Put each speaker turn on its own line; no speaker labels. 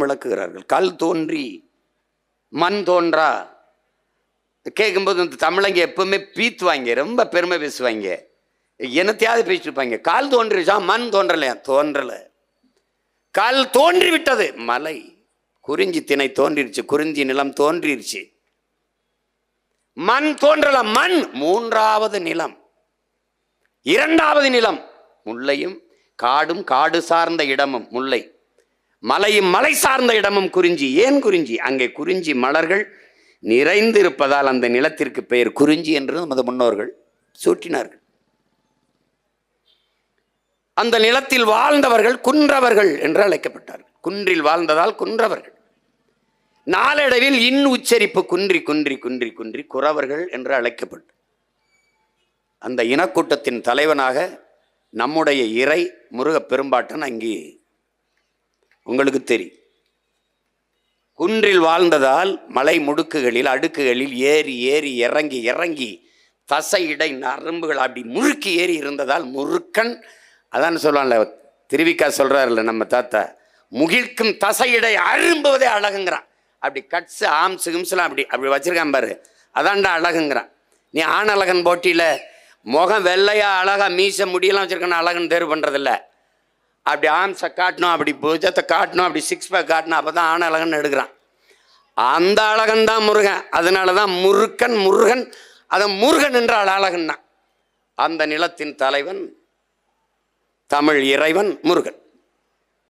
விளக்குகிறார்கள். கல் தோன்றி மண் தோன்றா. கேட்கும்போது இந்த தமிழங்க எப்பவுமே பீத்துவாங்க, ரொம்ப பெருமை பேசுவாங்க, என்னத்தையாவது பேசிட்டுருப்பாங்க. கால் தோன்றிச்சா, மண் தோன்றலையா? தோன்றல. கல் தோன்றி விட்டது, மலை குறிஞ்சி திணை தோன்றிருச்சு, குறிஞ்சி நிலம் தோன்றிருச்சு. மண் தோன்றல, மண் மூன்றாவது நிலம், இரண்டாவது நிலம். முல்லையும் காடும் காடு சார்ந்த இடமும் முல்லை, மலையும் மலை சார்ந்த இடமும் குறிஞ்சி. ஏன் குறிஞ்சி? அங்கே குறிஞ்சி மலர்கள் நிறைந்திருப்பதால் அந்த நிலத்திற்கு பெயர் குறிஞ்சி என்று நமது முன்னோர்கள் சூட்டினார்கள். அந்த நிலத்தில் வாழ்ந்தவர்கள் குன்றவர்கள் என்று அழைக்கப்பட்டார்கள். குன்றில் வாழ்ந்ததால் குன்றவர்கள். நாளடைவில் இன் உச்சரிப்பு குன்றி குன்றி குன்றி குன்றி குறவர்கள் என்று அழைக்கப்பட்டு அந்த இனக்கூட்டத்தின் தலைவனாக நம்முடைய இறை முருகப் பெரும்பாட்டன் அங்கே உங்களுக்கு தெரியும். குன்றில் வாழ்ந்ததால் மலை முடுக்குகளில் அடுக்குகளில் ஏறி ஏறி இறங்கி இறங்கி தசை இடை நரம்புகள் அப்படி முறுக்கி ஏறி இருந்ததால் முறுக்கன். அதான் சொல்லுவான்ல, திருவிக்கா சொல்றாருல்ல நம்ம தாத்தா, முகிழ்க்கும் தசையிடை அரும்புவதே அழகுங்கிறான். அப்படி கட்ஸு ஆம்ஸு கிம்ஸ்லாம் அப்படி அப்படி வச்சிருக்கான் பாரு, அதான்டா அழகுங்கிறான். நீ ஆண் அழகன் போட்டியில் முகம் வெள்ளையா அழகா மீச முடியெல்லாம் வச்சிருக்கான அழகுன்னு தேர்வு பண்ணுறதில்ல. அப்படி ஆம்ஸை காட்டணும், அப்படி பூஜத்தை காட்டணும், அப்படி சிக்ஸ் பேக் காட்டணும், அப்போ தான் ஆண் அழகன் எடுக்கிறான். அந்த அழகன் தான் முருகன். அதனால தான் முருக்கன் முருகன், அதை முருகன் என்றால் அழகன் தான். அந்த நிலத்தின் தலைவன் தமிழ் இறைவன் முருகன்.